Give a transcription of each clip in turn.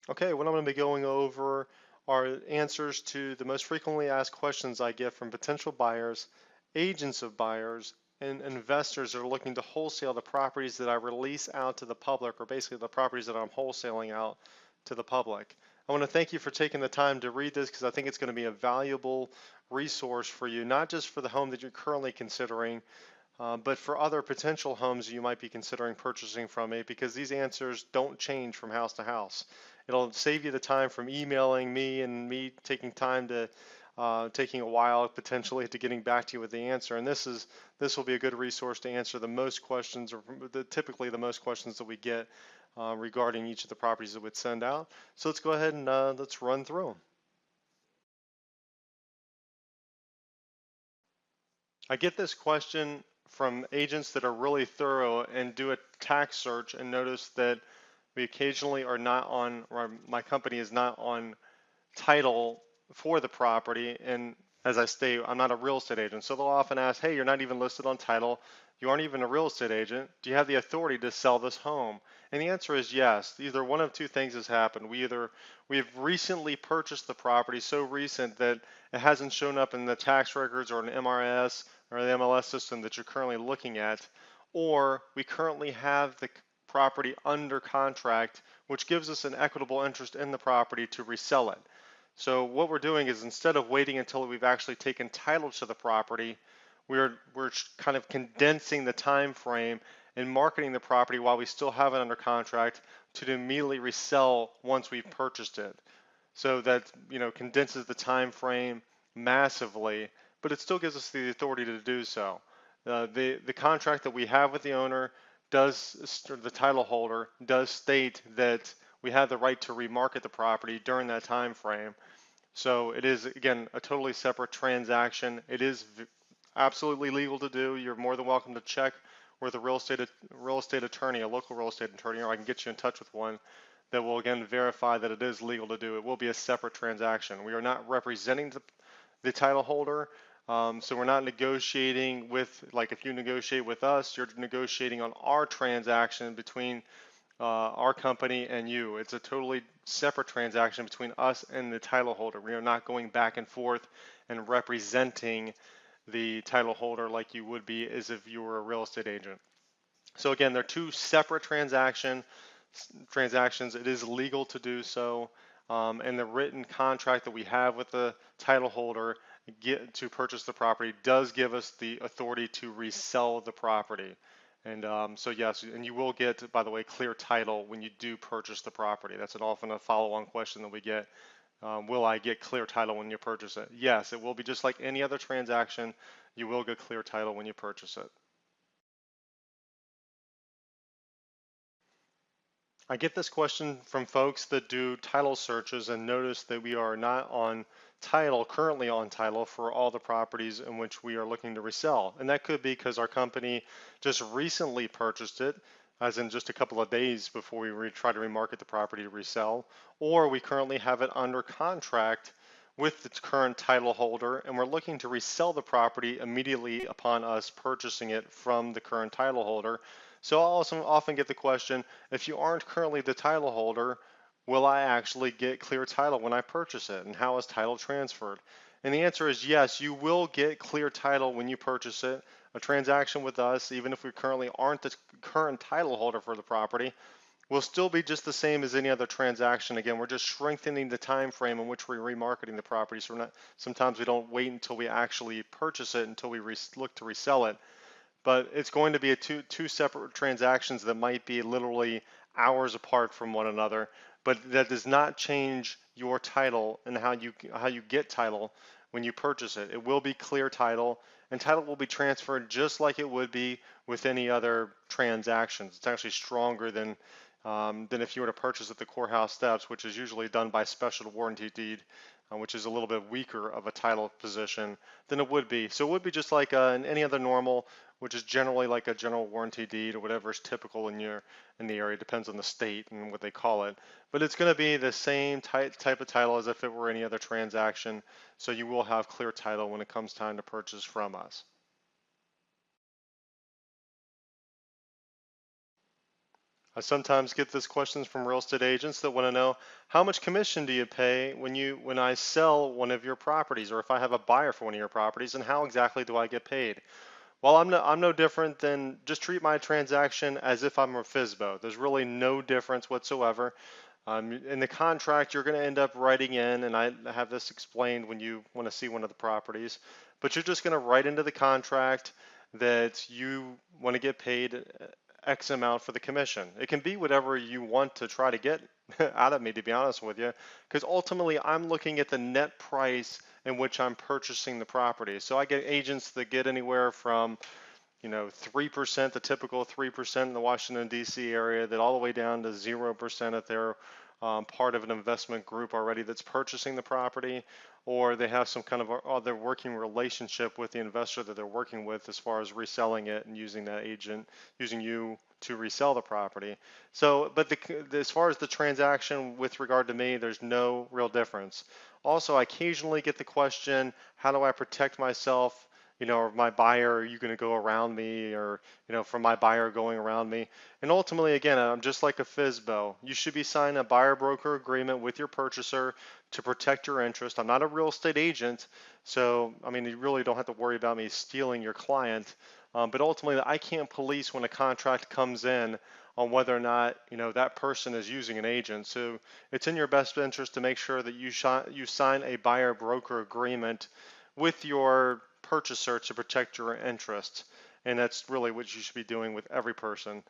Okay, what I'm going to be going over are answers to the most frequently asked questions I get from potential buyers, agents of buyers, and investors that are looking to wholesale the properties that I release out to the public, or basically the properties that I'm wholesaling out to the public. I want to thank you for taking the time to read this because I think it's going to be a valuable resource for you, not just for the home that you're currently considering, but for other potential homes you might be considering purchasing from me, because these answers don't change from house to house. It'll save you the time from emailing me and me taking time to taking a while potentially to getting back to you with the answer. And this will be a good resource to answer the most questions, or typically the most questions that we get regarding each of the properties that we'd send out. So let's go ahead and let's run through them. I get this question from agents that are really thorough and do a tax search and notice that we occasionally are not on, or my company is not on title for the property. And as I state, I'm not a real estate agent. So they'll often ask, hey, you're not even listed on title. You aren't even a real estate agent. Do you have the authority to sell this home? And the answer is yes. Either one of two things has happened. We've recently purchased the property, so recent that it hasn't shown up in the tax records or an MRS or the MLS system that you're currently looking at, or we currently have the property under contract, which gives us an equitable interest in the property to resell it. So what we're doing is, instead of waiting until we've actually taken title to the property, we're kind of condensing the time frame and marketing the property while we still have it under contract to immediately resell once we've purchased it. So that, condenses the time frame massively, but it still gives us the authority to do so. The contract that we have with the owner does, or the title holder does state that we have the right to remarket the property during that time frame. So it is, again, a totally separate transaction. It is absolutely legal to do. You're more than welcome to check with a real estate attorney, a local real estate attorney, or I can get you in touch with one that will again verify that it is legal to do. It will be a separate transaction. We are not representing the title holder. So we're not negotiating with, like if you negotiate with us, you're negotiating on our transaction between our company and you. It's a totally separate transaction between us and the title holder. We are not going back and forth and representing the title holder like you would be as if you were a real estate agent. So again, they're two separate transactions. It is legal to do so. And the written contract that we have with the title holder to purchase the property does give us the authority to resell the property. And so yes, and you will get, by the way, clear title when you do purchase the property. That's often a follow-on question that we get. Will I get clear title when you purchase it? Yes, it will be just like any other transaction. You will get clear title when you purchase it. I get this question from folks that do title searches and notice that we are not on title, currently on title for all the properties in which we are looking to resell. And that could be because our company just recently purchased it, as in just a couple of days before we try to remarket the property to resell, or we currently have it under contract with the current title holder and we're looking to resell the property immediately upon us purchasing it from the current title holder. So I'll also often get the question, if you aren't currently the title holder, will I actually get clear title when I purchase it? And how is title transferred? And the answer is yes, you will get clear title when you purchase it. A transaction with us, even if we currently aren't the current title holder for the property, will still be just the same as any other transaction. Again, we're just strengthening the time frame in which we're remarketing the property. So sometimes we don't wait until we actually purchase it until we look to resell it. But it's going to be two separate transactions that might be literally hours apart from one another. But that does not change your title and how you get title when you purchase it. It will be clear title, and title will be transferred just like it would be with any other transactions. It's actually stronger than if you were to purchase at the courthouse steps, which is usually done by special warranty deed, which is a little bit weaker of a title position than it would be. So it would be just like in any other normal, which is generally like a general warranty deed or whatever is typical in the area. It depends on the state and what they call it. But it's going to be the same type of title as if it were any other transaction. So you will have clear title when it comes time to purchase from us. I sometimes get this questions from real estate agents that want to know how much commission do you pay when I sell one of your properties, or if I have a buyer for one of your properties, and how exactly do I get paid? Well, I'm no different than just treat my transaction as if I'm a FSBO. There's really no difference whatsoever. In the contract, you're going to end up writing in, and I have this explained when you want to see one of the properties, but you're just going to write into the contract that you want to get paid X amount for the commission. It can be whatever you want to try to get out of me, to be honest with you, because ultimately I'm looking at the net price in which I'm purchasing the property. So I get agents that get anywhere from 3%, the typical 3% in the Washington, D.C. area, that all the way down to 0% if they're part of an investment group already that's purchasing the property, or they have some kind of other working relationship with the investor that they're working with as far as reselling it and using that agent, using you to resell the property. So, but as far as the transaction with regard to me, there's no real difference. Also, I occasionally get the question, how do I protect myself? Or my buyer, are you going to go around me, or, from my buyer going around me? And ultimately, again, I'm just like a FSBO. You should be signing a buyer broker agreement with your purchaser to protect your interest. I'm not a real estate agent, so, I mean, you really don't have to worry about me stealing your client. But ultimately, I can't police when a contract comes in on whether or not, that person is using an agent. So it's in your best interest to make sure that you sign a buyer broker agreement with your purchaser to protect your interests. And that's really what you should be doing with every person,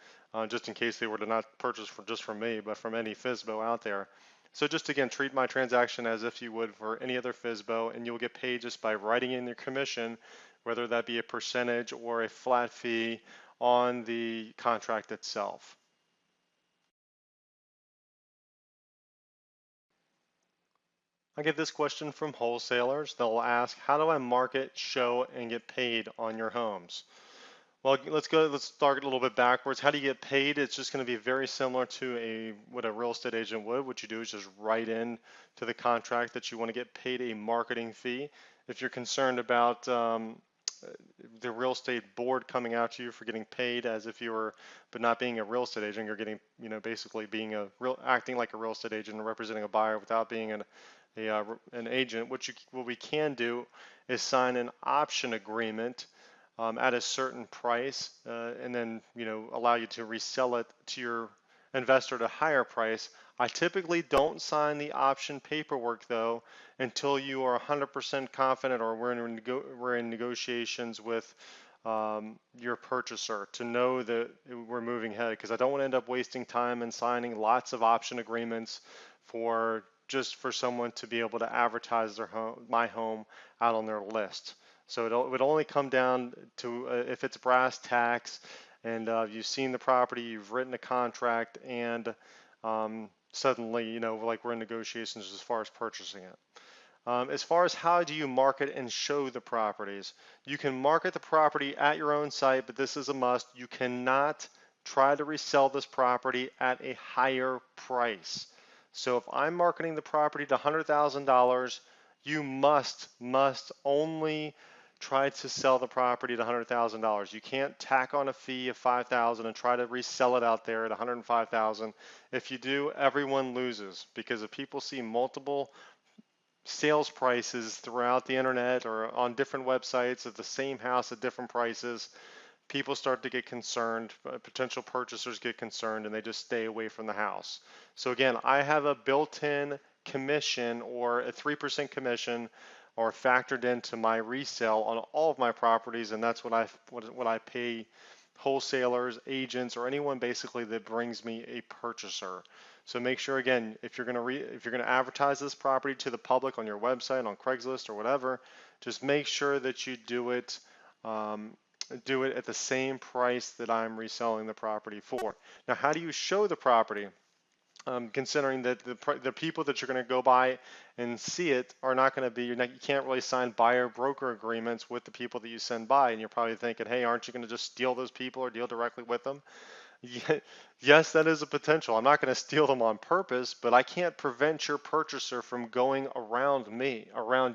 just in case they were to not purchase just from me, but from any FSBO out there. So just again, treat my transaction as if you would for any other FSBO, and you'll get paid just by writing in your commission, whether that be a percentage or a flat fee on the contract itself. I get this question from wholesalers. They'll ask, how do I market, show, and get paid on your homes? Well, let's start a little bit backwards. How do you get paid? It's just going to be very similar to what a real estate agent would. What you do is just write in to the contract that you want to get paid a marketing fee. If you're concerned about the real estate board coming out to you for getting paid as if you were, but not being a real estate agent, you're getting, basically being acting like a real estate agent and representing a buyer without being an agent. What we can do is sign an option agreement at a certain price, and then allow you to resell it to your investor at a higher price. I typically don't sign the option paperwork though until you are 100% confident, or we're in negotiations with your purchaser to know that we're moving ahead, because I don't want to end up wasting time and signing lots of option agreements just for someone to be able to advertise my home out on their list. So it would only come down to if it's brass tacks and you've seen the property, you've written a contract, and suddenly, like we're in negotiations as far as purchasing it. As far as how do you market and show the properties, you can market the property at your own site, but this is a must. You cannot try to resell this property at a higher price. So if I'm marketing the property to $100,000, you must only try to sell the property at $100,000. You can't tack on a fee of $5,000 and try to resell it out there at $105,000. If you do, everyone loses, because if people see multiple sales prices throughout the internet or on different websites of the same house at different prices, people start to get concerned, potential purchasers get concerned, and they just stay away from the house. So again, I have a built-in commission, or a 3% commission, or factored into my resale on all of my properties, and that's what I pay wholesalers, agents, or anyone basically that brings me a purchaser. So make sure, again, if you're going to advertise this property to the public on your website, on Craigslist or whatever, just make sure that you do it at the same price that I'm reselling the property for. Now, how do you show the property? Considering that the people that you're going to go by and see it are not going to be, you can't really sign buyer broker agreements with the people that you send by, and you're probably thinking, hey, aren't you going to just steal those people or deal directly with them? Yes, that is a potential. I'm not going to steal them on purpose, but I can't prevent your purchaser from going around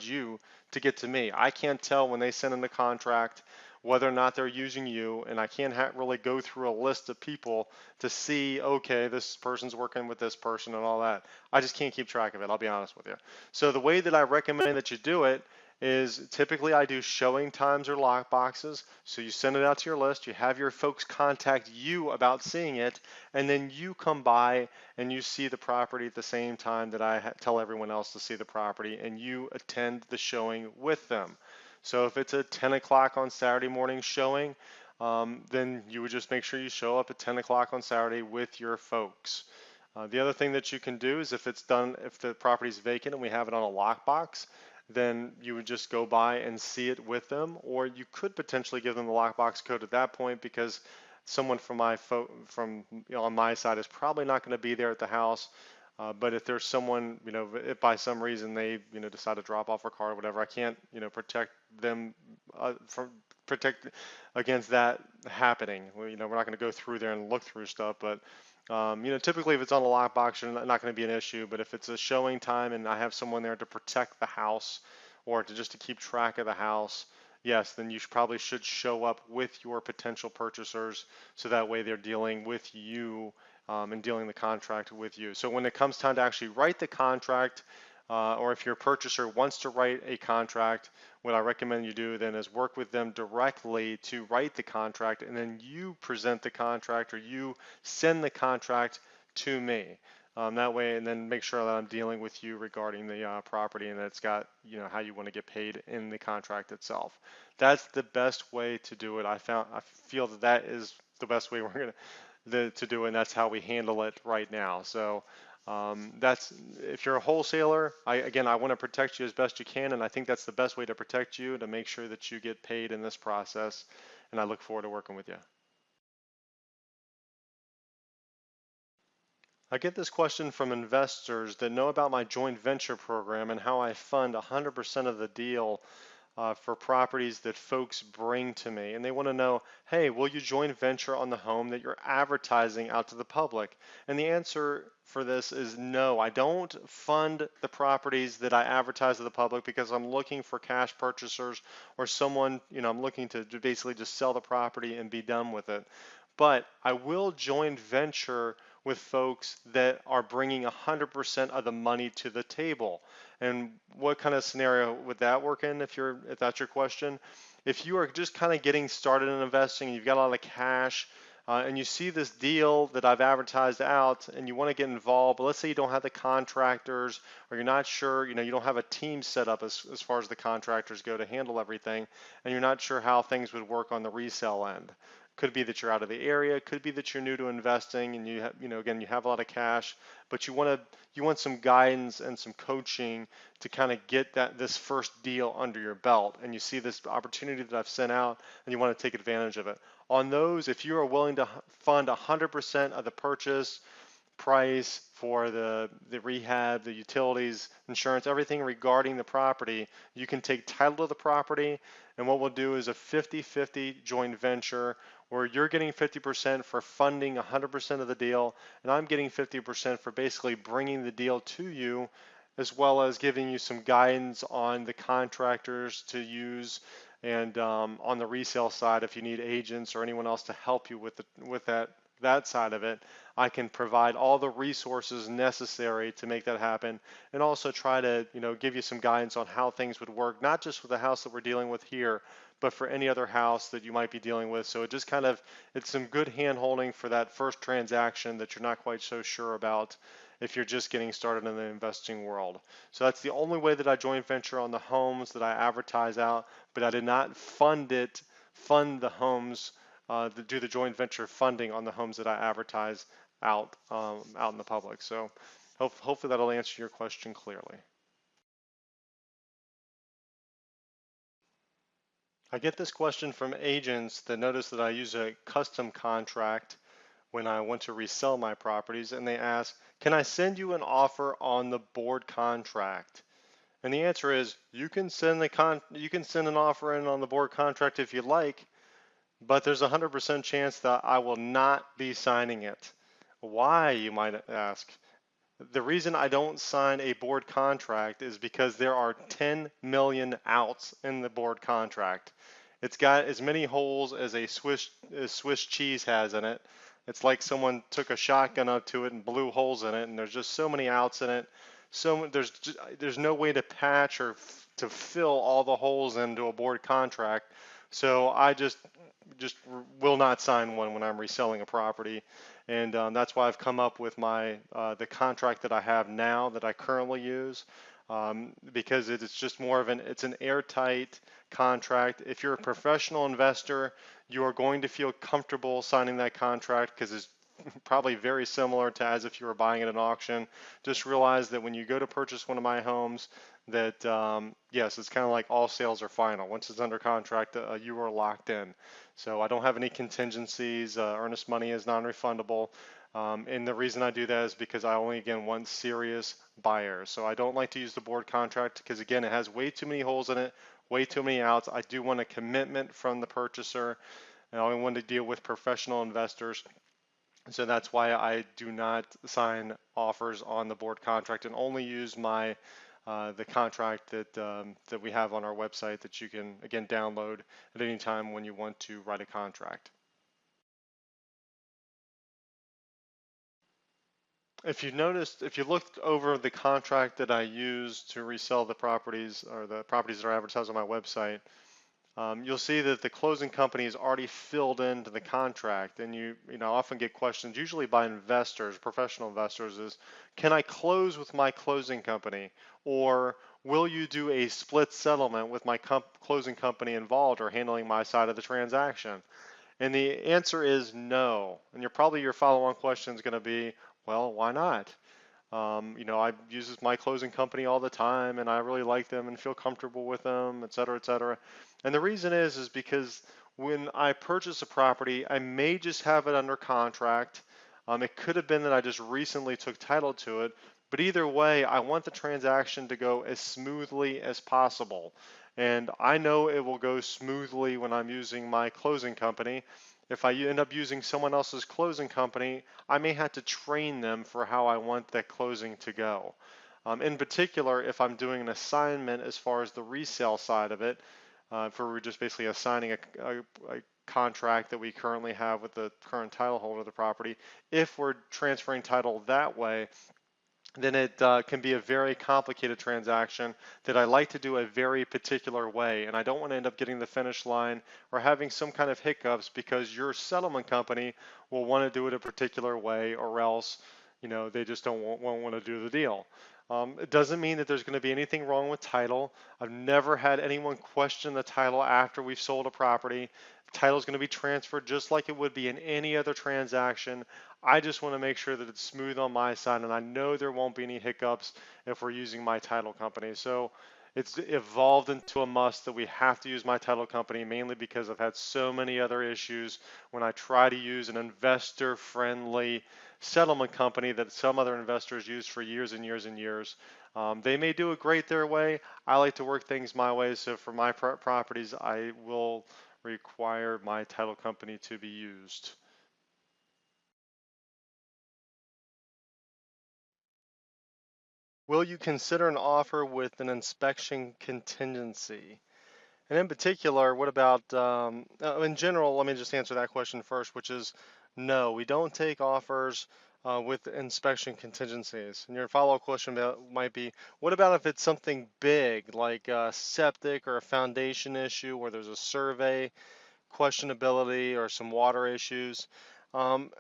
you to get to me. I can't tell when they send in the contract whether or not they're using you, and I can't really go through a list of people to see, okay, this person's working with this person and all that. I just can't keep track of it, I'll be honest with you. So the way that I recommend that you do it is typically I do showing times or lock boxes. So you send it out to your list, you have your folks contact you about seeing it, and then you come by and you see the property at the same time that I tell everyone else to see the property, and you attend the showing with them. So if it's a 10 o'clock on Saturday morning showing, then you would just make sure you show up at 10 o'clock on Saturday with your folks. The other thing that you can do is if the property is vacant and we have it on a lockbox, then you would just go by and see it with them, or you could potentially give them the lockbox code at that point, because someone on my side is probably not going to be there at the house. But if there's someone, if by some reason they, decide to drop off a car or whatever, I can't, protect them protect against that happening. We're not going to go through there and look through stuff, but typically if it's on a lockbox, you're not going to be an issue. But if it's a showing time and I have someone there to protect the house or to keep track of the house, yes, then you probably should show up with your potential purchasers, so that way they're dealing with you and dealing the contract with you. So when it comes time to actually write the contract, or if your purchaser wants to write a contract, what I recommend you do then is work with them directly to write the contract, and then you present the contract or you send the contract to me. That way, and then make sure that I'm dealing with you regarding the property, and that it's got, how you want to get paid in the contract itself. That's the best way to do it. I feel that is the best way to do it, and that's how we handle it right now. So that's, if you're a wholesaler, I want to protect you as best you can, and I think that's the best way to protect you, to make sure that you get paid in this process, and I look forward to working with you. I get this question from investors that know about my joint venture program and how I fund 100% of the deal for properties that folks bring to me. And they want to know, hey, will you joint venture on the home that you're advertising out to the public? And the answer for this is no. I don't fund the properties that I advertise to the public, because I'm looking for cash purchasers or someone, I'm looking to basically just sell the property and be done with it. But I will joint venture with folks that are bringing 100% of the money to the table. And what kind of scenario would that work in, if that's your question? If you are just kind of getting started in investing, you've got a lot of cash, and you see this deal that I've advertised out and you want to get involved, but let's say you don't have the contractors, or you're not sure, you don't have a team set up as far as the contractors go to handle everything, and you're not sure how things would work on the resale end. Could be that you're out of the area, could be that you're new to investing, and again, you have a lot of cash, but you want some guidance and some coaching to kind of get this first deal under your belt, and you see this opportunity that I've sent out and you want to take advantage of it. On those, if you are willing to fund 100% of the purchase price for the rehab, the utilities, insurance, everything regarding the property, you can take title of the property, and what we'll do is a 50-50 joint venture, where you're getting 50% for funding 100% of the deal, and I'm getting 50% for basically bringing the deal to you, as well as giving you some guidance on the contractors to use, and on the resale side, if you need agents or anyone else to help you with that side of it, I can provide all the resources necessary to make that happen, and also try to give you some guidance on how things would work, not just with the house that we're dealing with here, but for any other house that you might be dealing with. So it's some good hand holding for that first transaction that you're not quite so sure about if you're just getting started in the investing world. So that's the only way that I joint venture on the homes that I advertise out, but I did not fund the homes, do the joint venture funding on the homes that I advertise out in the public. So hopefully that'll answer your question clearly. I get this question from agents that notice that I use a custom contract when I want to resell my properties, and they ask, can I send you an offer on the board contract? And the answer is, you can send an offer in on the board contract if you like, but there's a 100% chance that I will not be signing it. Why, you might ask? The reason I don't sign a board contract is because there are 10 million outs in the board contract. It's got as many holes as a Swiss cheese has in it. It's like someone took a shotgun up to it and blew holes in it, and there's just so many outs in it. There's no way to patch or to fill all the holes into a board contract. So I just will not sign one when I'm reselling a property, and that's why I've come up with my the contract that I have now that I currently use, because it's just more of it's an airtight contract. If you're a professional investor, you are going to feel comfortable signing that contract because it's probably very similar to as if you were buying at an auction. Just realize that when you go to purchase one of my homes, that yes, it's kind of like all sales are final. Once it's under contract, you are locked in. So I don't have any contingencies. Earnest money is non-refundable. And the reason I do that is because I only, again, want serious buyers. So I don't like to use the board contract because, again, it has way too many holes in it, way too many outs. I do want a commitment from the purchaser, and I only want to deal with professional investors. So that's why I do not sign offers on the board contract and only use my the contract that we have on our website that you can, again, download at any time when you want to write a contract. If you noticed, if you looked over the contract that I use to resell the properties or the properties that are advertised on my website, you'll see that the closing company is already filled into the contract. And you know, often get questions, usually by investors, professional investors, is can I close with my closing company? Or will you do a split settlement with my closing company involved or handling my side of the transaction? And the answer is no. And your follow-on question is going to be, well, why not? You know, I use my closing company all the time, and I really like them and feel comfortable with them, et cetera, et cetera. And the reason is because when I purchase a property, I may just have it under contract. It could have been that I just recently took title to it, but either way, I want the transaction to go as smoothly as possible. And I know it will go smoothly when I'm using my closing company. If I end up using someone else's closing company, I may have to train them for how I want that closing to go. In particular, if I'm doing an assignment as far as the resale side of it, for we're just basically assigning a contract that we currently have with the current title holder of the property, if we're transferring title that way, then it can be a very complicated transaction that I like to do a very particular way. And I don't want to end up getting the finish line or having some kind of hiccups because your settlement company will want to do it a particular way, or else, you know, they just won't want to do the deal. It doesn't mean that there's going to be anything wrong with title. I've never had anyone question the title after we've sold a property. Title is going to be transferred just like it would be in any other transaction. I just want to make sure that it's smooth on my side, and I know there won't be any hiccups if we're using my title company. So it's evolved into a must that we have to use my title company, mainly because I've had so many other issues when I try to use an investor-friendly settlement company that some other investors use for years and years and years. They may do it great their way. I like to work things my way, so for my properties, I will require my title company to be used. Will you consider an offer with an inspection contingency? And in particular, what about, in general, let me just answer that question first, which is no, we don't take offers with inspection contingencies. And your follow-up question might be, what about if it's something big, like a septic or a foundation issue where there's a survey questionability or some water issues? Um,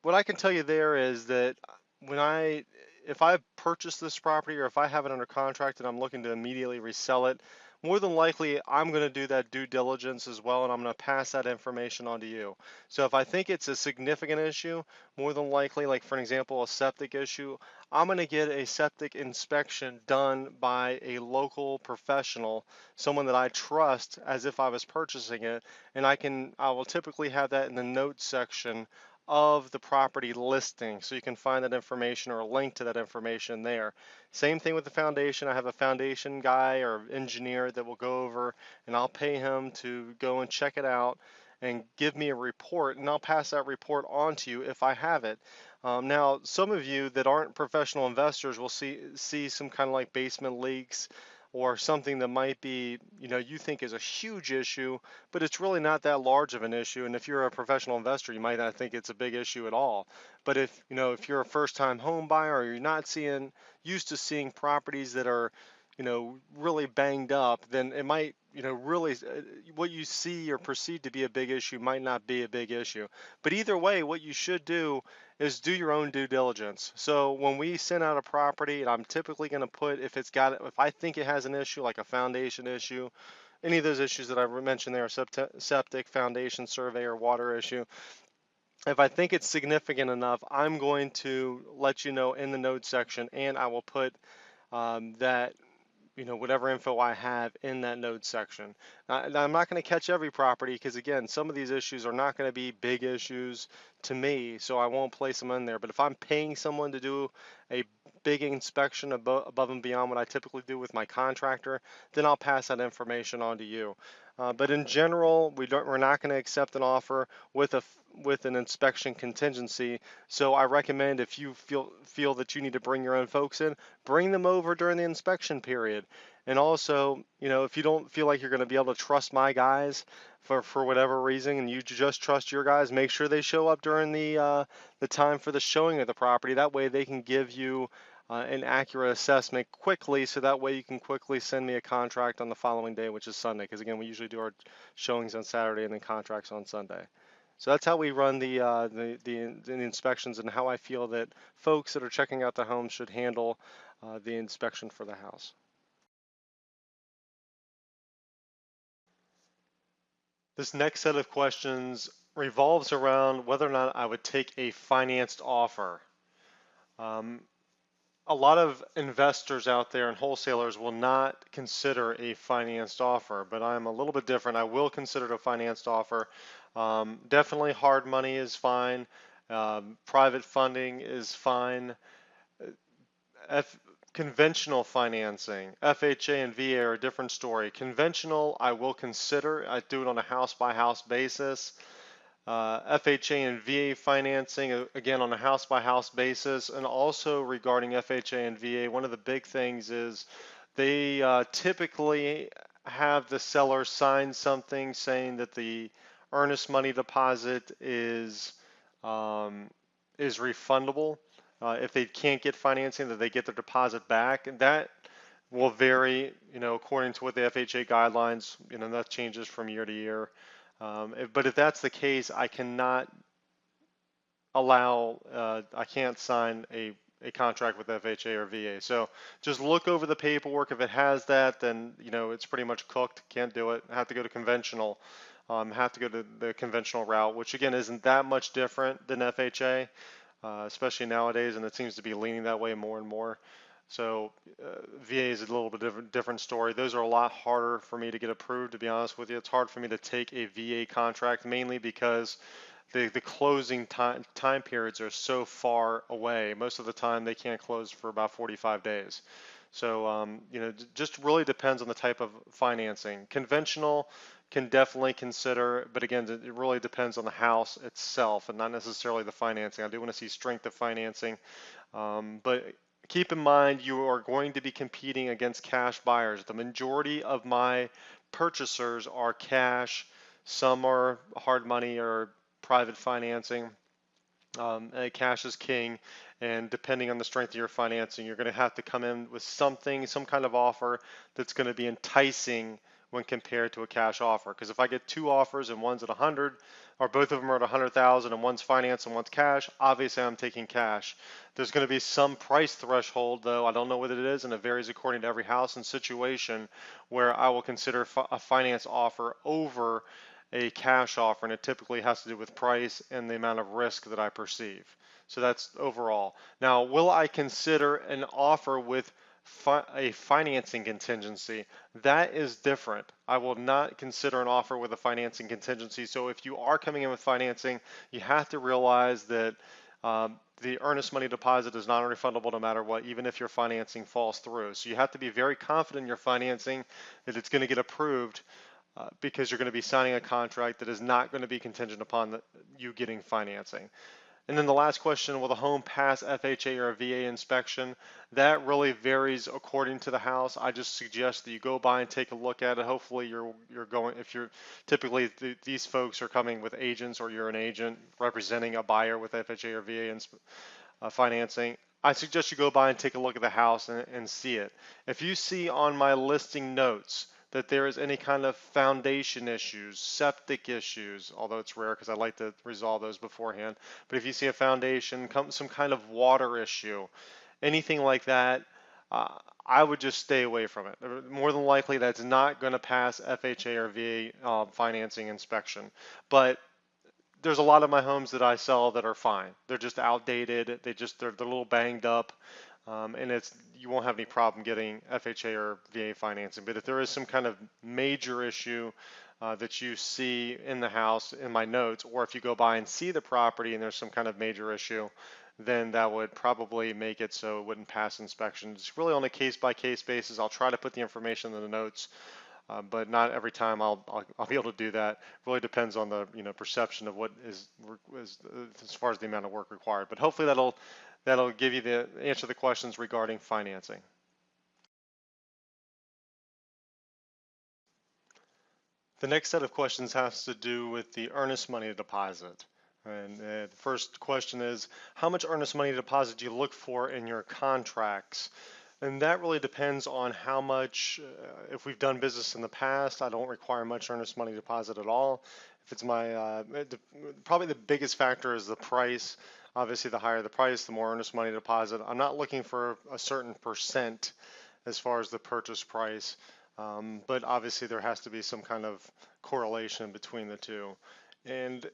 what I can tell you there is that when if I purchase this property or if I have it under contract and I'm looking to immediately resell it, more than likely I'm going to do that due diligence as well, and I'm going to pass that information on to you. So if I think it's a significant issue, more than likely, like for an example, a septic issue, I'm going to get a septic inspection done by a local professional, someone that I trust as if I was purchasing it, and I will typically have that in the notes section of the property listing, so you can find that information or a link to that information there. Same thing with the foundation. I have a foundation guy or engineer that will go over, and I'll pay him to go and check it out and give me a report, and I'll pass that report on to you if I have it. Now, some of you that aren't professional investors will see some kind of like basement leaks or something that might be, you think is a huge issue, but it's really not that large of an issue. And if you're a professional investor, you might not think it's a big issue at all. But if you're a first-time home buyer, or you're not used to seeing properties that are, really banged up, then it might, really, what you see or perceive to be a big issue might not be a big issue. But either way, what you should do is do your own due diligence. So when we send out a property, and I'm typically going to put, if I think it has an issue, like a foundation issue, any of those issues that I mentioned there, septic, foundation survey, or water issue, if I think it's significant enough, I'm going to let you know in the notes section, and I will put that, whatever info I have in that notes section. Now, I'm not going to catch every property, because again, some of these issues are not going to be big issues to me, so I won't place them in there. But if I'm paying someone to do a big inspection above and beyond what I typically do with my contractor, then I'll pass that information on to you. But in general, we're not going to accept an offer with an inspection contingency. So I recommend, if you feel that you need to bring your own folks in, bring them over during the inspection period. And also, if you don't feel like you're going to be able to trust my guys for whatever reason, and you just trust your guys, make sure they show up during the time for the showing of the property. That way they can give you an accurate assessment quickly, so that way you can quickly send me a contract on the following day, which is Sunday, because again, we usually do our showings on Saturday and then contracts on Sunday. So that's how we run the inspections, and how I feel that folks that are checking out the home should handle the inspection for the house. This next set of questions revolves around whether or not I would take a financed offer. A lot of investors out there and wholesalers will not consider a financed offer, but I'm a little bit different. I will consider it a financed offer. Definitely hard money is fine. Private funding is fine. F Conventional financing, FHA and VA, are a different story. Conventional, I will consider. I do it on a house by house basis. FHA and VA financing, again, on a house by house basis. And also regarding FHA and VA, one of the big things is they typically have the seller sign something saying that the earnest money deposit is refundable. If they can't get financing, that they get their deposit back, and that will vary, according to what the FHA guidelines, that changes from year to year. But if that's the case, I cannot I can't sign a contract with FHA or VA. So just look over the paperwork. If it has that, then it's pretty much cooked. Can't do it. Have to go to conventional. Have to go to the conventional route, which again isn't that much different than FHA, especially nowadays, and it seems to be leaning that way more and more. So VA is a little bit different story. Those are a lot harder for me to get approved, to be honest with you. It's hard for me to take a VA contract, mainly because the closing time periods are so far away. Most of the time they can't close for about 45 days. So just really depends on the type of financing. Conventional can definitely consider, but again, it really depends on the house itself and not necessarily the financing. I do want to see strength of financing, but keep in mind you are going to be competing against cash buyers. The majority of my purchasers are cash. Some are hard money or private financing. Cash is king, and depending on the strength of your financing, you're going to have to come in with some kind of offer that's going to be enticing when compared to a cash offer. Because if I get two offers and one's at 100, or both of them are at 100,000 and one's finance and one's cash, obviously I'm taking cash. There's going to be some price threshold, though I don't know what it is, and it varies according to every house and situation, where I will consider a finance offer over a cash offer, and it typically has to do with price and the amount of risk that I perceive. So that's overall. Now, will I consider an offer with a financing contingency? That is different. I will not consider an offer with a financing contingency. So if you are coming in with financing, you have to realize that the earnest money deposit is non-refundable no matter what, even if your financing falls through. So you have to be very confident in your financing that it's going to get approved, because you're going to be signing a contract that is not going to be contingent upon you getting financing. And then the last question, will the home pass FHA or VA inspection? That really varies according to the house. I just suggest that you go by and take a look at it. Hopefully you're going, if you're typically these folks are coming with agents or you're an agent representing a buyer with FHA or VA financing. I suggest you go by and take a look at the house and see it. If you see on my listing notes that there is any kind of foundation issues, septic issues, although it's rare because I like to resolve those beforehand, but if you see a foundation, some kind of water issue, anything like that, uh, I would just stay away from it. More than likely, that's not going to pass FHA or VA financing inspection. But there's a lot of my homes that I sell that are fine. They're just outdated. They're a little banged up, and it's you won't have any problem getting FHA or VA financing. But if there is some kind of major issue that you see in the house in my notes, or if you go by and see the property and there's some kind of major issue, then that would probably make it so it wouldn't pass inspection. It's really on a case by case basis. I'll try to put the information in the notes, but not every time I'll be able to do that. It really depends on the perception of what is as far as the amount of work required. But hopefully that'll give you the answer to the questions regarding financing. The next set of questions has to do with the earnest money deposit. And the first question is, how much earnest money deposit do you look for in your contracts? And that really depends on how much, if we've done business in the past, I don't require much earnest money deposit at all. If it's probably the biggest factor is the price. Obviously, the higher the price, the more earnest money deposit. I'm not looking for a certain percent as far as the purchase price, but obviously there has to be some kind of correlation between the two. And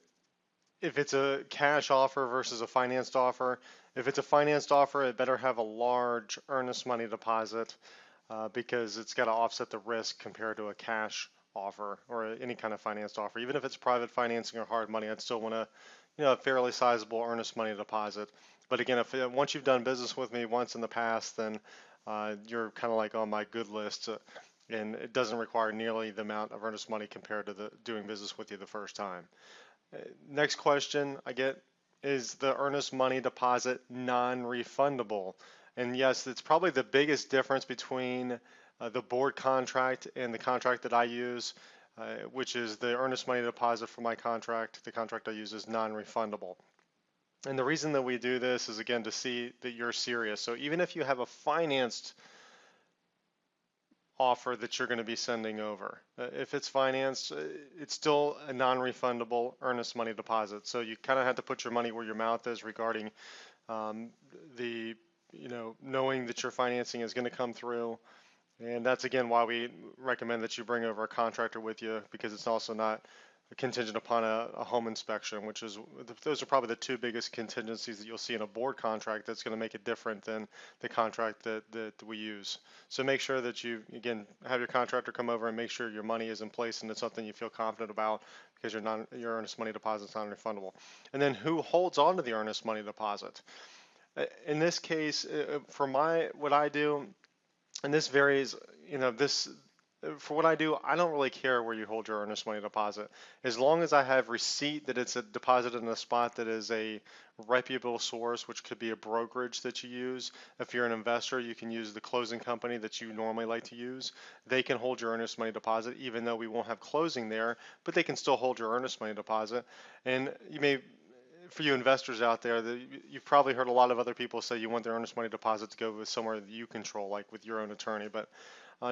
if it's a cash offer versus a financed offer, if it's a financed offer, it better have a large earnest money deposit because it's got to offset the risk compared to a cash offer or any kind of financed offer. Even if it's private financing or hard money, I'd still want a fairly sizable earnest money deposit. But again, if once you've done business with me once in the past, then you're kind of like on my good list, and it doesn't require nearly the amount of earnest money compared to doing business with you the first time. Next question I get is the earnest money deposit non-refundable? And yes, it's probably the biggest difference between the board contract and the contract that I use, which is the earnest money deposit for my contract. The contract I use is non-refundable. And the reason that we do this is again to see that you're serious. So even if you have a financed offer that you're going to be sending over. If it's financed, it's still a non-refundable earnest money deposit. So you kind of have to put your money where your mouth is regarding the, knowing that your financing is going to come through. And that's again why we recommend that you bring over a contractor with you, because it's also not contingent upon a home inspection, which is, those are probably the two biggest contingencies that you'll see in a board contract that's going to make it different than the contract that we use. So make sure that you, again, have your contractor come over and make sure your money is in place and it's something you feel confident about, because your earnest money deposit is non-refundable. And then who holds on to the earnest money deposit? In this case, for what I do, and this varies, for what I do, I don't really care where you hold your earnest money deposit. As long as I have receipt that it's deposited in a spot that is a reputable source, which could be a brokerage that you use. If you're an investor, you can use the closing company that you normally like to use. They can hold your earnest money deposit, even though we won't have closing there, but they can still hold your earnest money deposit. And for you investors out there, you've probably heard a lot of other people say you want their earnest money deposit to go with somewhere that you control, like with your own attorney. But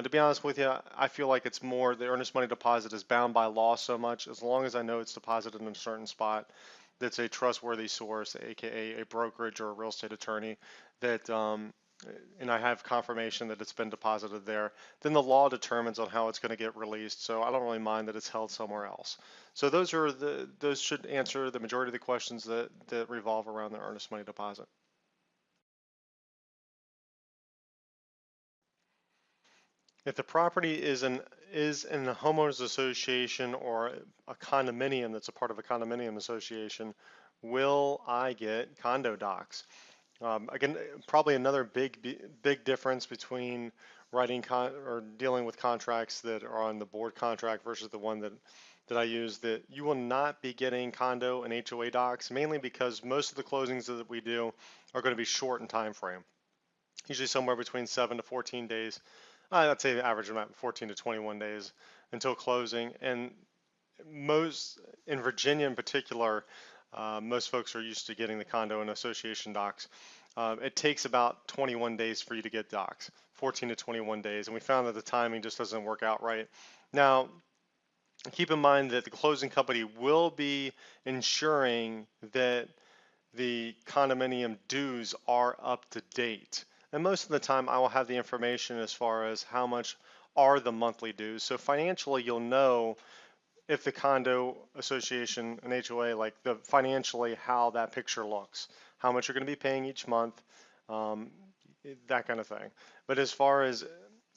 to be honest with you, I feel like it's more the earnest money deposit is bound by law so much. As long as I know it's deposited in a certain spot that's a trustworthy source, aka a brokerage or a real estate attorney, that and I have confirmation that it's been deposited there, then the law determines on how it's going to get released. So I don't really mind that it's held somewhere else. So those should answer the majority of the questions that revolve around the earnest money deposit. If the property is in a homeowners association or a condominium that's a part of a condominium association, will I get condo docs? Again, probably another big difference between writing or dealing with contracts that are on the board contract versus the one that that I use that you will not be getting condo and HOA docs, mainly because most of the closings that we do are going to be short in time frame, usually somewhere between 7 to 14 days. I'd say the average amount 14 to 21 days until closing. And most in Virginia in particular, most folks are used to getting the condo and association docs. It takes about 21 days for you to get docs, 14 to 21 days, and we found that the timing just doesn't work out right. Now, keep in mind that the closing company will be ensuring that the condominium dues are up to date. And most of the time, I will have the information as far as how much are the monthly dues. So financially, you'll know if the condo association and HOA, like the financially how that picture looks, how much you're going to be paying each month, um, that kind of thing. But as far as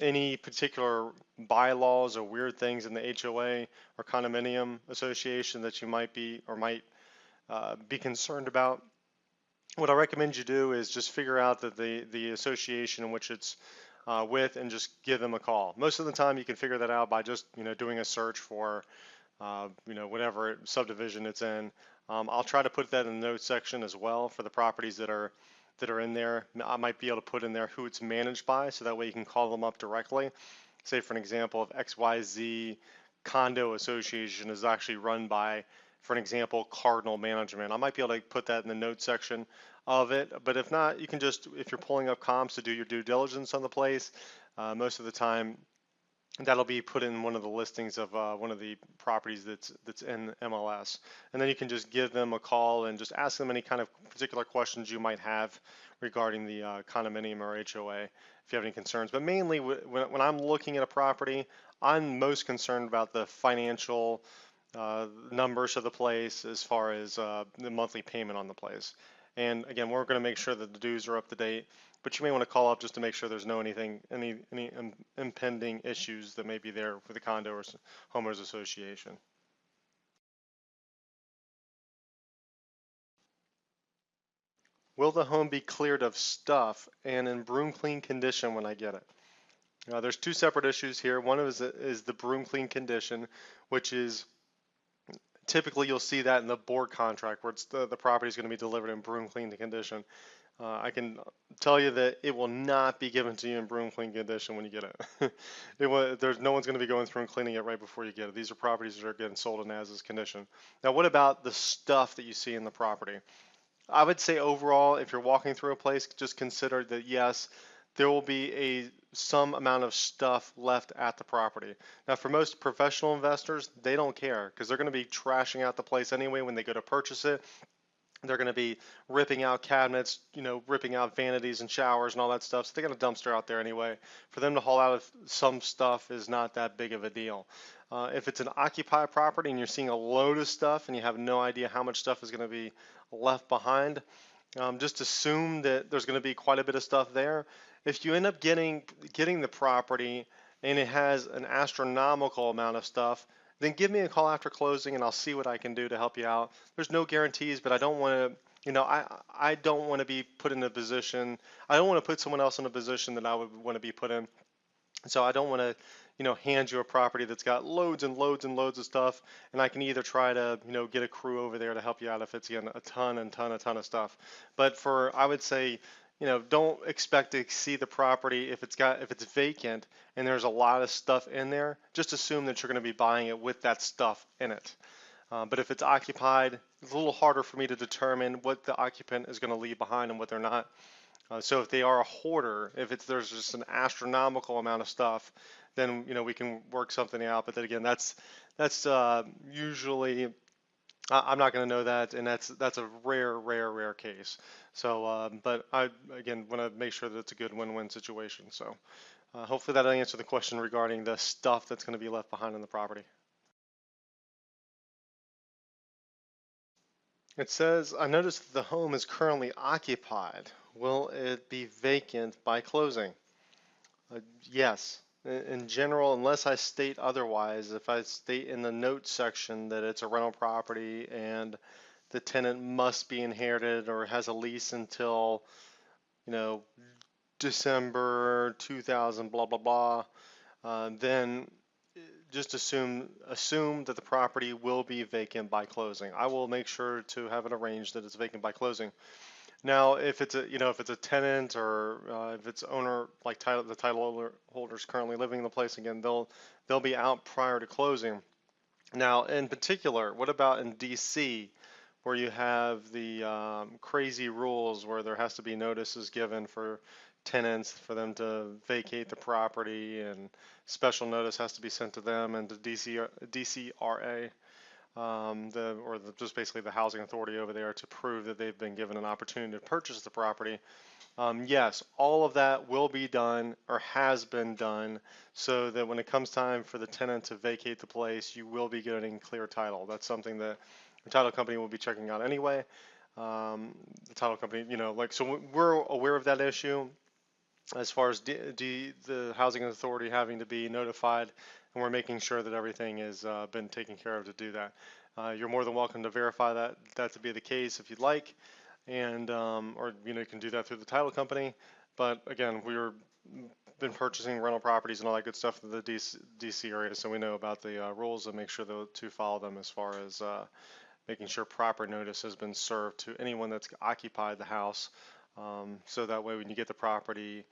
any particular bylaws or weird things in the HOA or condominium association that you might be or might be concerned about, what I recommend you do is just figure out that the association in which it's with and just give them a call. Most of the time you can figure that out by just doing a search for whatever subdivision it's in. I'll try to put that in the notes section as well for the properties that are in there. I might be able to put in there who it's managed by, so that way you can call them up directly. Say for an example, if XYZ condo association is actually run by, for an example, Cardinal Management, I might be able to put that in the notes section of it. But if not, you can just, if you're pulling up comps to do your due diligence on the place, most of the time that'll be put in one of the listings of one of the properties that's in MLS. And then you can just give them a call and just ask them any kind of particular questions you might have regarding the condominium or HOA if you have any concerns. But mainly when I'm looking at a property, I'm most concerned about the financial numbers of the place as far as the monthly payment on the place. And again, we're going to make sure that the dues are up to date, but you may want to call up just to make sure there's no any impending issues that may be there for the condo or homeowners association. Will the home be cleared of stuff and in broom clean condition when I get it? There's two separate issues here. One is the broom clean condition, which is typically you'll see that in the board contract where it's the property is going to be delivered in broom clean condition. I can tell you that it will not be given to you in broom clean condition when you get it. There's no one's going to be going through and cleaning it right before you get it. These are properties that are getting sold in as is condition. Now, what about the stuff that you see in the property? I would say overall, if you're walking through a place, just consider that yes, there will be some amount of stuff left at the property. Now, for most professional investors, they don't care because they're going to be trashing out the place anyway when they go to purchase it. They're going to be ripping out cabinets, ripping out vanities and showers and all that stuff. So they got a dumpster out there anyway. For them to haul out some stuff is not that big of a deal. If it's an occupied property and you're seeing a load of stuff and you have no idea how much stuff is going to be left behind, just assume that there's going to be quite a bit of stuff there. If you end up getting the property and it has an astronomical amount of stuff, then give me a call after closing and I'll see what I can do to help you out. There's no guarantees, but I don't want to, I don't want to be put in a position, I don't want to put someone else in a position that I would want to be put in. So I don't want to, hand you a property that's got loads and loads and loads of stuff, and I can either try to, get a crew over there to help you out if it's again a ton of stuff. But I would say, don't expect to see the property if it's vacant and there's a lot of stuff in there. Just assume that you're going to be buying it with that stuff in it. But if it's occupied, it's a little harder for me to determine what the occupant is going to leave behind and what they're not. So if they are a hoarder, there's just an astronomical amount of stuff, then we can work something out. But then again, that's usually I'm not going to know that, and that's a rare case. So, but I again want to make sure that it's a good win-win situation. So, hopefully that'll answer the question regarding the stuff that's going to be left behind on the property. It says, I noticed that the home is currently occupied. Will it be vacant by closing? Yes. In general, unless I state otherwise, if I state in the notes section that it's a rental property and the tenant must be inherited or has a lease until, December 2000, blah, blah, blah, then just assume that the property will be vacant by closing. I will make sure to have it arranged that it's vacant by closing. Now, if it's a tenant or if it's owner, like the title holder's currently living in the place, again, they'll be out prior to closing. Now, in particular, what about in DC, where you have the crazy rules where there has to be notices given for tenants for them to vacate the property, and special notice has to be sent to them and to DCRA, just basically the housing authority over there, to prove that they've been given an opportunity to purchase the property. Yes, all of that will be done or has been done so that when it comes time for the tenant to vacate the place, you will be getting clear title. That's something that the title company will be checking out anyway. The title company, so we're aware of that issue as far as the housing authority having to be notified, and we're making sure that everything has been taken care of to do that. You're more than welcome to verify that to be the case if you'd like, and or you can do that through the title company. But again, we've been purchasing rental properties and all that good stuff in the DC area, so we know about the rules and make sure to follow them as far as making sure proper notice has been served to anyone that's occupied the house. So that way, when you get the property,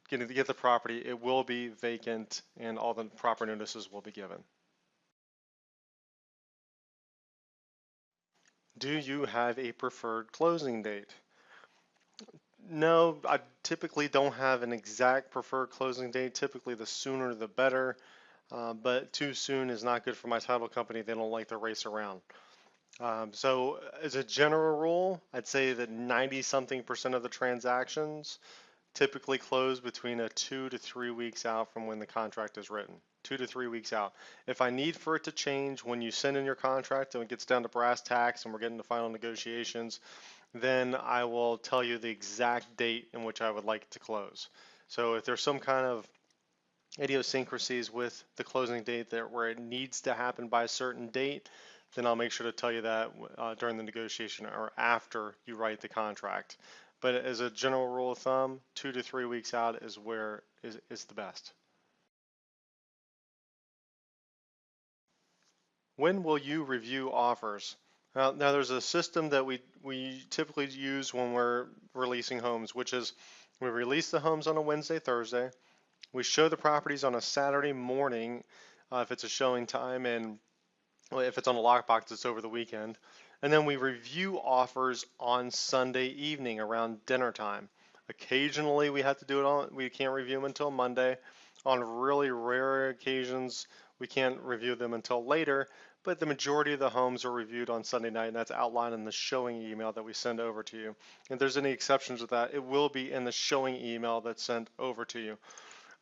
get the property, it will be vacant and all the proper notices will be given. Do you have a preferred closing date? No, I typically don't have an exact preferred closing date. Typically, the sooner the better, but too soon is not good for my title company. They don't like to race around. So as a general rule, I'd say that 90-something% of the transactions typically close between 2 to 3 weeks out from when the contract is written. 2 to 3 weeks out. If I need for it to change when you send in your contract and it gets down to brass tacks and we're getting to final negotiations, then I will tell you the exact date in which I would like to close. So if there's some kind of idiosyncrasies with the closing date where it needs to happen by a certain date, then I'll make sure to tell you that during the negotiation or after you write the contract. But as a general rule of thumb, 2 to 3 weeks out is where is the best. When will you review offers? Now there's a system that we typically use when we're releasing homes, which is we release the homes on a Wednesday, Thursday. We show the properties on a Saturday morning if it's a showing time, and if it's on a lockbox, it's over the weekend. And then we review offers on Sunday evening around dinner time. Occasionally we have to do it we can't review them until Monday. On really rare occasions, we can't review them until later, but the majority of the homes are reviewed on Sunday night, and that's outlined in the showing email that we send over to you. If there's any exceptions to that, it will be in the showing email that's sent over to you.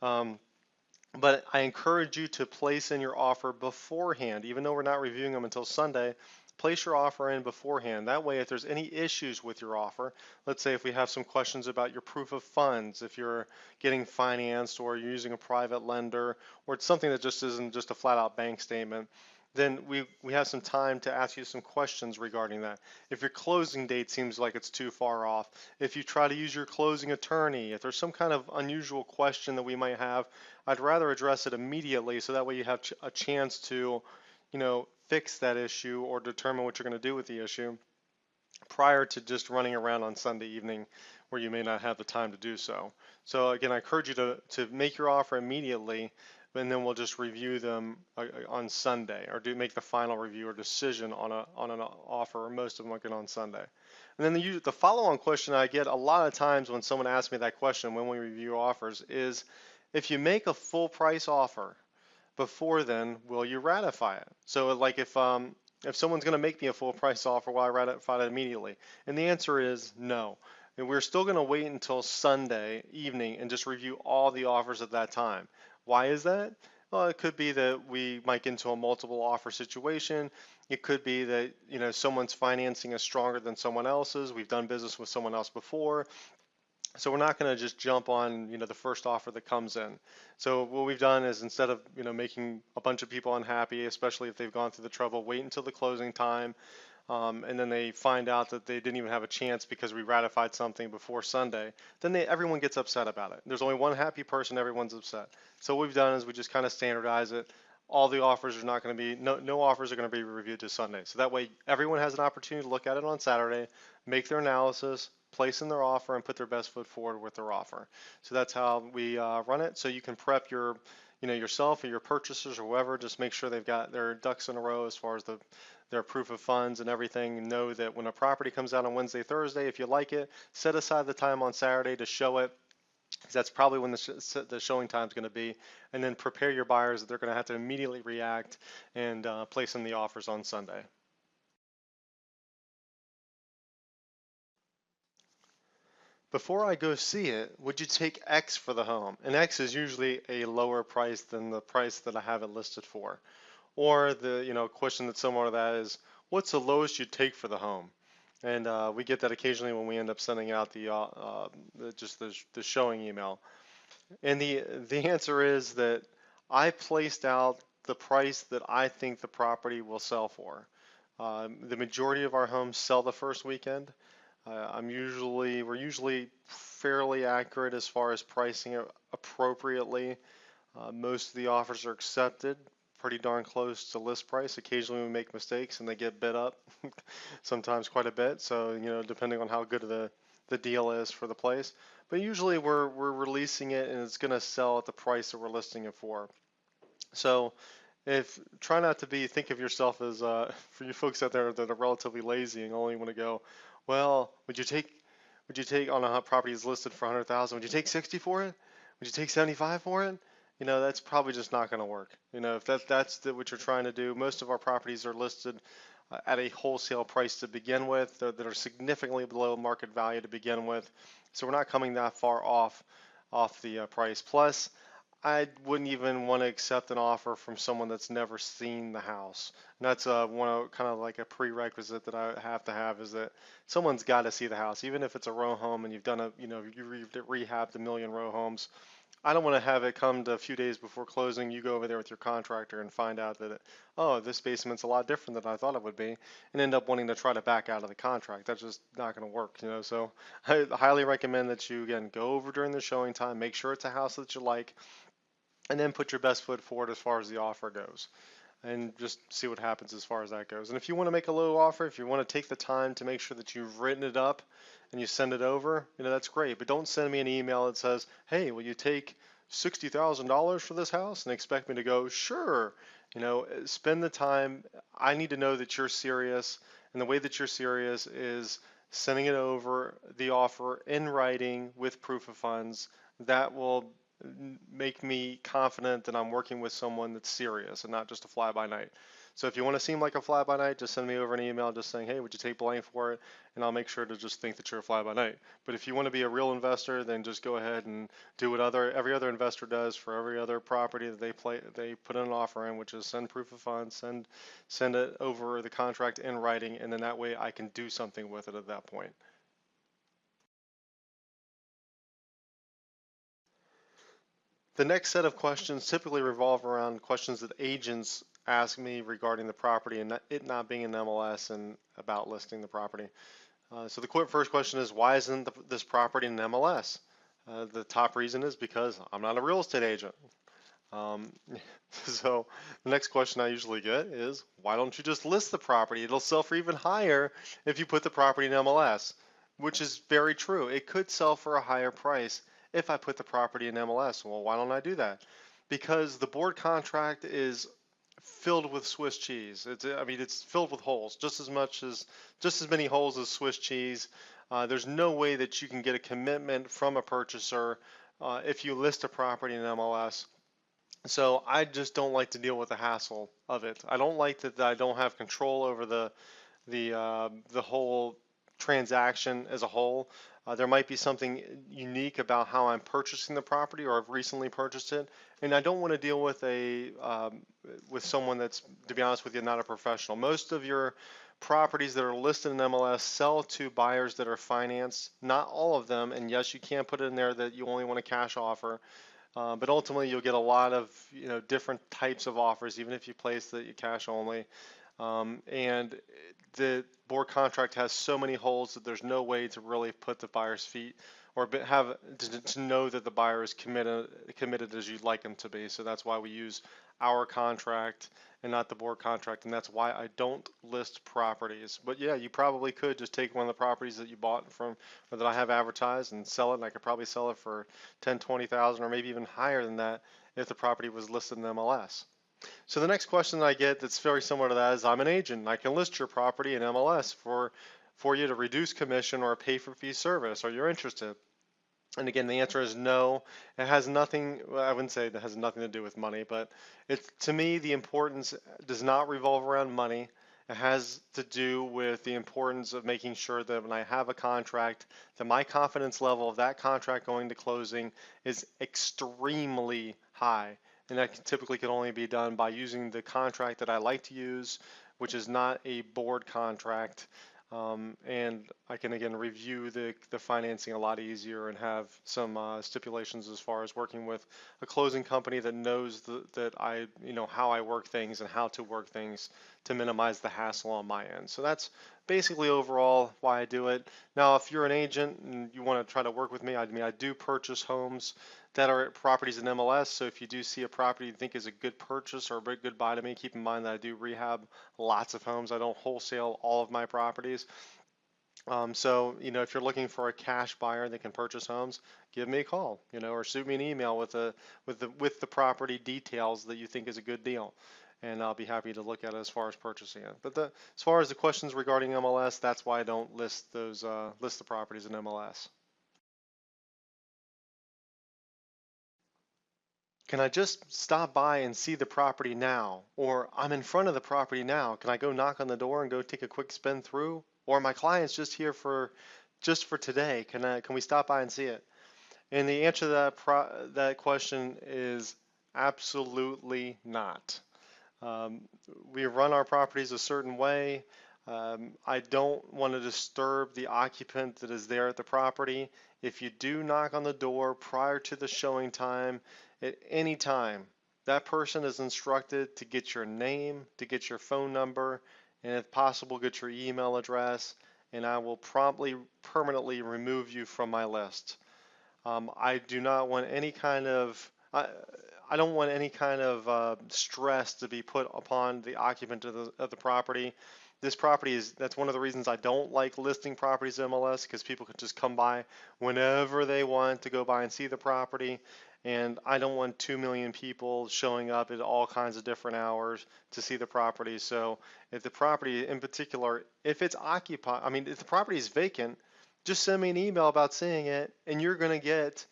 But I encourage you to place in your offer beforehand, even though we're not reviewing them until Sunday. Place your offer in beforehand. That way, if there's any issues with your offer, let's say if we have some questions about your proof of funds, if you're getting financed or you're using a private lender, or it's something that just isn't just a flat out bank statement, then we have some time to ask you some questions regarding that. If your closing date seems like it's too far off, if you try to use your closing attorney, if there's some kind of unusual question that we might have, I'd rather address it immediately so that way you have a chance to, fix that issue or determine what you're going to do with the issue prior to just running around on Sunday evening where you may not have the time to do so. So again, I encourage you to make your offer immediately, and then we'll just review them on Sunday, or make the final review or decision on an offer, or most of them are on Sunday. And then the follow-on question I get a lot of times when someone asks me that question when we review offers is, if you make a full price offer before then, will you ratify it? So like if someone's going to make me a full price offer, will I ratify it immediately? And the answer is no. And we're still going to wait until Sunday evening and just review all the offers at that time. Why is that? Well, it could be that we might get into a multiple offer situation. It could be that someone's financing is stronger than someone else's. We've done business with someone else before. So we're not going to just jump on the first offer that comes in. So what we've done is, instead of making a bunch of people unhappy, especially if they've gone through the trouble, wait until the closing time, and then they find out that they didn't even have a chance because we ratified something before Sunday, then everyone gets upset about it. There's only one happy person, everyone's upset. So what we've done is we just kind of standardize it. All the offers are not going to be, no offers are going to be reviewed to Sunday. So that way everyone has an opportunity to look at it on Saturday, make their analysis, place in their offer, and put their best foot forward with their offer. So that's how we run it. So you can prep your, yourself or your purchasers or whoever, just make sure they've got their ducks in a row as far as their proof of funds and everything. Know that when a property comes out on Wednesday, Thursday, if you like it, set aside the time on Saturday to show it, because that's probably when the showing time is going to be, and then prepare your buyers that they're going to have to immediately react and place in the offers on Sunday. Before I go see it, would you take X for the home? And X is usually a lower price than the price that I have it listed for. Or the question that's similar to that is, what's the lowest you'd take for the home? And we get that occasionally when we end up sending out the showing email. And the answer is that I placed out the price that I think the property will sell for. The majority of our homes sell the first weekend. We're usually fairly accurate as far as pricing it appropriately. Most of the offers are accepted, pretty darn close to list price. Occasionally we make mistakes and they get bid up, sometimes quite a bit. So, depending on how good the deal is for the place. But usually we're releasing it and it's going to sell at the price that we're listing it for. So try not to think of yourself as, for you folks out there that are relatively lazy and only want to go, well, would you take on a property that's listed for 100,000, would you take 60 for it? Would you take 75 for it? That's probably just not going to work. If that's what you're trying to do, most of our properties are listed at a wholesale price to begin with, that are significantly below market value to begin with. So we're not coming that far off the price. Plus, I wouldn't even want to accept an offer from someone that's never seen the house. And that's kind of like a prerequisite that I have to have, is that someone's got to see the house, even if it's a row home and you've done you rehabbed a million row homes. I don't want to have it come to a few days before closing, you go over there with your contractor and find out that, oh, this basement's a lot different than I thought it would be, and end up wanting to try to back out of the contract. That's just not going to work, So I highly recommend that you, again, go over during the showing time, make sure it's a house that you like, and then put your best foot forward as far as the offer goes. And just see what happens as far as that goes. And if you want to make a low offer, if you want to take the time to make sure that you've written it up and you send it over, that's great. But don't send me an email that says, hey, will you take $60,000 for this house? And expect me to go, sure. Spend the time. I need to know that you're serious. And the way that you're serious is sending it over, the offer in writing with proof of funds. That will make me confident that I'm working with someone that's serious and not just a fly-by-night. So if you want to seem like a fly-by-night, just send me over an email just saying, hey, would you take blank for it? And I'll make sure to just think that you're a fly-by-night. But if you want to be a real investor, then just go ahead and do what every other investor does for every other property that they put an offer in, which is send proof of funds, send it over the contract in writing, and then that way I can do something with it at that point. The next set of questions typically revolve around questions that agents ask me regarding the property and it not being an MLS and about listing the property. So the first question is, why isn't this property an MLS? The top reason is because I'm not a real estate agent. So the next question I usually get is, why don't you just list the property? It'll sell for even higher if you put the property in MLS, which is very true. It could sell for a higher price if I put the property in MLS. Well, why don't I do that? Because the board contract is filled with Swiss cheese. It's filled with holes, just as many holes as Swiss cheese. There's no way that you can get a commitment from a purchaser if you list a property in MLS. So I just don't like to deal with the hassle of it. I don't like that I don't have control over the whole transaction as a whole. There might be something unique about how I'm purchasing the property, or I've recently purchased it, and I don't want to deal with with someone that's, to be honest with you, not a professional. Most of your properties that are listed in MLS sell to buyers that are financed. Not all of them, and yes, you can put it in there that you only want a cash offer. But ultimately, you'll get a lot of different types of offers, even if you place that you cash only. And the board contract has so many holes that there's no way to really put the buyer's feet or have to know that the buyer is committed as you'd like them to be. So that's why we use our contract and not the board contract, and that's why I don't list properties. But yeah, you probably could just take one of the properties that you bought from or that I have advertised and sell it, and I could probably sell it for 10, 20,000 or maybe even higher than that if the property was listed in MLS. So the next question I get that's very similar to that is, I'm an agent and I can list your property in MLS for you to reduce commission or pay for fee service. Are you interested? And again, the answer is no. It has nothing, well, I wouldn't say it has nothing to do with money, but to me, the importance does not revolve around money. It has to do with the importance of making sure that when I have a contract, that my confidence level of that contract going to closing is extremely high. And that typically can only be done by using the contract that I like to use, which is not a board contract. And I can again review the financing a lot easier and have some stipulations as far as working with a closing company that knows that I, how I work things and how to work things to minimize the hassle on my end. So that's basically overall why I do it. Now, if you're an agent and you want to try to work with me, I mean, I do purchase homes that are properties in MLS. So if you do see a property you think is a good purchase or a good buy to me, keep in mind that I do rehab lots of homes. I don't wholesale all of my properties. So, if you're looking for a cash buyer that can purchase homes, give me a call, or shoot me an email with the property details that you think is a good deal, and I'll be happy to look at it as far as purchasing it. But as far as the questions regarding MLS, that's why I don't list the properties in MLS. Can I just stop by and see the property now? Or I'm in front of the property now. Can I go knock on the door and go take a quick spin through? Or my client's just here for today. Can we stop by and see it? And the answer to that question is absolutely not. Um, we run our properties a certain way. I don't want to disturb the occupant that is there at the property. If you do knock on the door prior to the showing time, at any time, that person is instructed to get your name, to get your phone number, and if possible, get your email address, and I will promptly, permanently remove you from my list. I do not want any kind of I don't want any kind of stress to be put upon the occupant of the property. This property that's one of the reasons I don't like listing properties in MLS, because people can just come by whenever they want to go by and see the property. And I don't want 2 million people showing up at all kinds of different hours to see the property. So if the property in particular, if it's occupied, I mean, if the property is vacant, just send me an email about seeing it, and you're going to get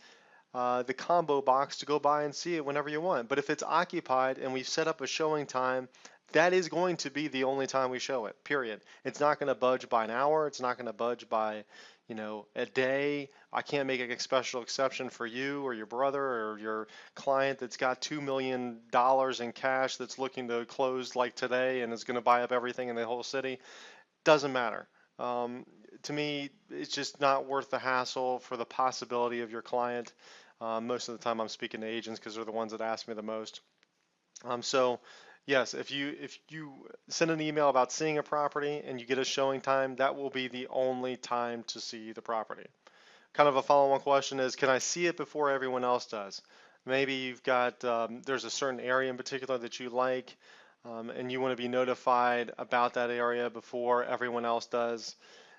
the combo box to go by and see it whenever you want. But if it's occupied and we've set up a showing time, that is going to be the only time we show it, period. It's not going to budge by an hour. It's not going to budge by, a day. I can't make a special exception for you or your brother or your client that's got $2 million in cash that's looking to close like today and is going to buy up everything in the whole city. Doesn't matter. To me, it's just not worth the hassle for the possibility of your client. Most of the time I'm speaking to agents because they're the ones that ask me the most. So yes, if you send an email about seeing a property and you get a showing time, that will be the only time to see the property. Kind of a follow-on question is, can I see it before everyone else does? Maybe you've got, there's a certain area in particular that you like, and you want to be notified about that area before everyone else does.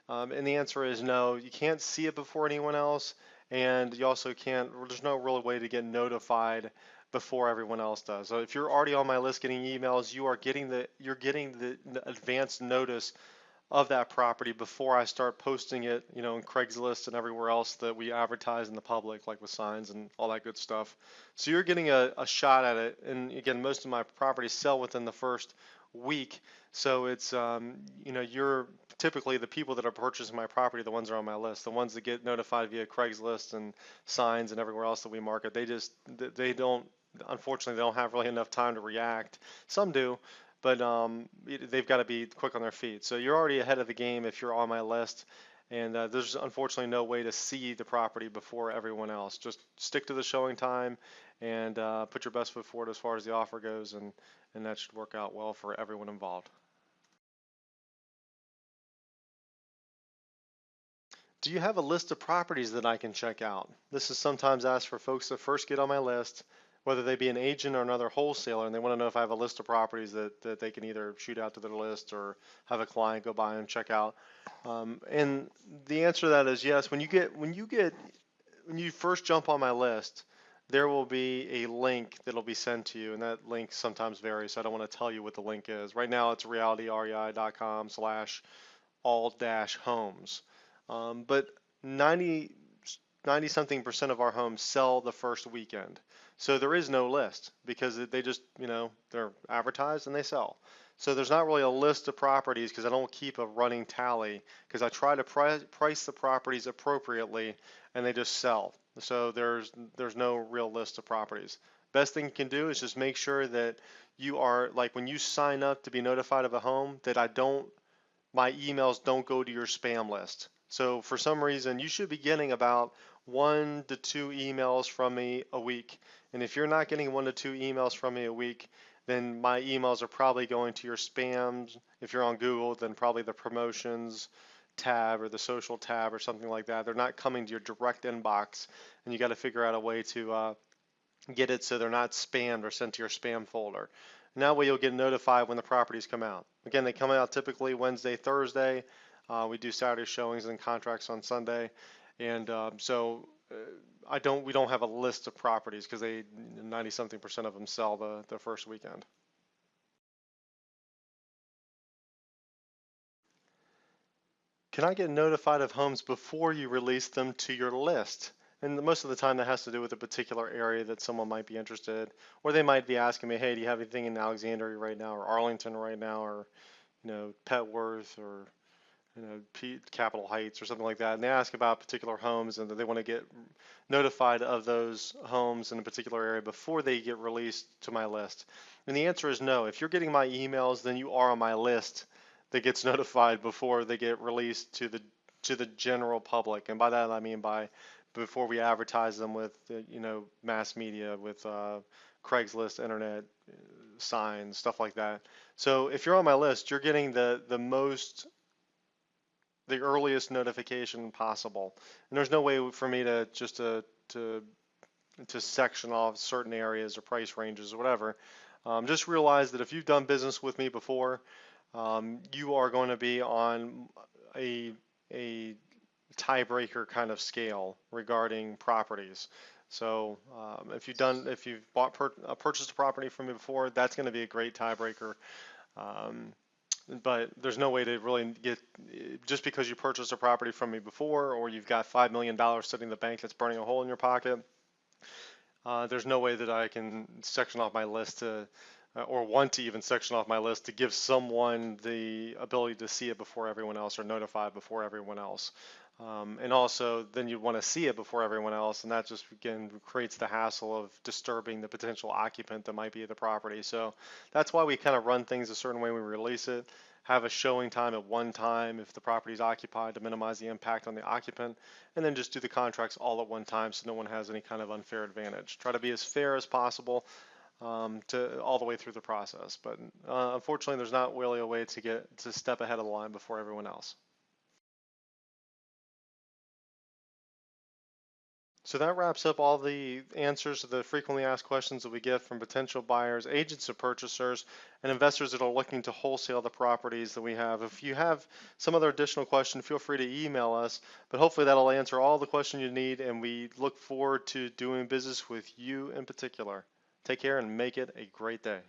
And the answer is no, you can't see it before anyone else, and you also can't, there's no real way to get notified before everyone else does. So if you're already on my list getting emails, you're getting the advance notice of that property before I start posting it, in Craigslist and everywhere else that we advertise in the public, like with signs and all that good stuff. So you're getting a shot at it. And again, most of my properties sell within the first week. So it's, you're typically the people that are purchasing my property, the ones that are on my list, the ones that get notified via Craigslist and signs and everywhere else that we market. They don't, unfortunately, they don't have really enough time to react. Some do, but they've got to be quick on their feet. So you're already ahead of the game if you're on my list, and there's unfortunately no way to see the property before everyone else. Just stick to the showing time and put your best foot forward as far as the offer goes, and that should work out well for everyone involved. do you have a list of properties that I can check out? This is sometimes asked for folks that first get on my list, whether they be an agent or another wholesaler, and they want to know if I have a list of properties that they can either shoot out to their list or have a client go by and check out. And the answer to that is yes. When you first jump on my list, there will be a link that'll be sent to you, and that link sometimes varies, so I don't want to tell you what the link is. Right now it's realityrei.com/all-homes. But 90 something percent of our homes sell the first weekend. So there is no list because they just, they're advertised and they sell. So there's not really a list of properties because I don't keep a running tally because I try to price the properties appropriately and they just sell. So there's no real list of properties. Best thing you can do is just make sure that you are, like, when you sign up to be notified of a home, that my emails don't go to your spam list. So for some reason, you should be getting about 1 to 2 emails from me a week. And if you're not getting 1 to 2 emails from me a week, then my emails are probably going to your spams. If you're on Google, then probably the promotions tab or the social tab or something like that. They're not coming to your direct inbox, and you got to figure out a way to get it so they're not spammed or sent to your spam folder. And that way you'll get notified when the properties come out. Again, they come out typically Wednesday, Thursday. We do Saturday showings and contracts on Sunday, and we don't have a list of properties because 90-something% of them sell the first weekend. Can I get notified of homes before you release them to your list? And most of the time that has to do with a particular area that someone might be interested, or they might be asking me, hey, do you have anything in Alexandria right now, or Arlington right now, or Petworth, or Capitol Heights or something like that, and they ask about particular homes and they want to get notified of those homes in a particular area before they get released to my list. And the answer is no. If you're getting my emails, then you are on my list that gets notified before they get released to the general public. And by that I mean before we advertise them with mass media, with Craigslist, internet, signs, stuff like that. So if you're on my list, you're getting the earliest notification possible. And there's no way for me to just to section off certain areas or price ranges or whatever. Just realize that if you've done business with me before, you are going to be on a tiebreaker kind of scale regarding properties. So if you've purchased a property from me before, that's going to be a great tiebreaker. But there's no way to really get, just because you purchased a property from me before, or you've got $5 million sitting in the bank that's burning a hole in your pocket, there's no way that I can section off my list or want to even section off my list to give someone the ability to see it before everyone else or notify before everyone else. And also, then you want to see it before everyone else, and that just, again, creates the hassle of disturbing the potential occupant that might be at the property. So that's why we kind of run things a certain way when we release it, have a showing time at one time if the property is occupied to minimize the impact on the occupant, and then just do the contracts all at one time so no one has any kind of unfair advantage. Try to be as fair as possible to all the way through the process. But unfortunately, there's not really a way to step ahead of the line before everyone else. So that wraps up all the answers to the frequently asked questions that we get from potential buyers, agents of purchasers, and investors that are looking to wholesale the properties that we have. If you have some other additional question, feel free to email us, but hopefully that'll answer all the questions you need, and we look forward to doing business with you in particular. Take care and make it a great day.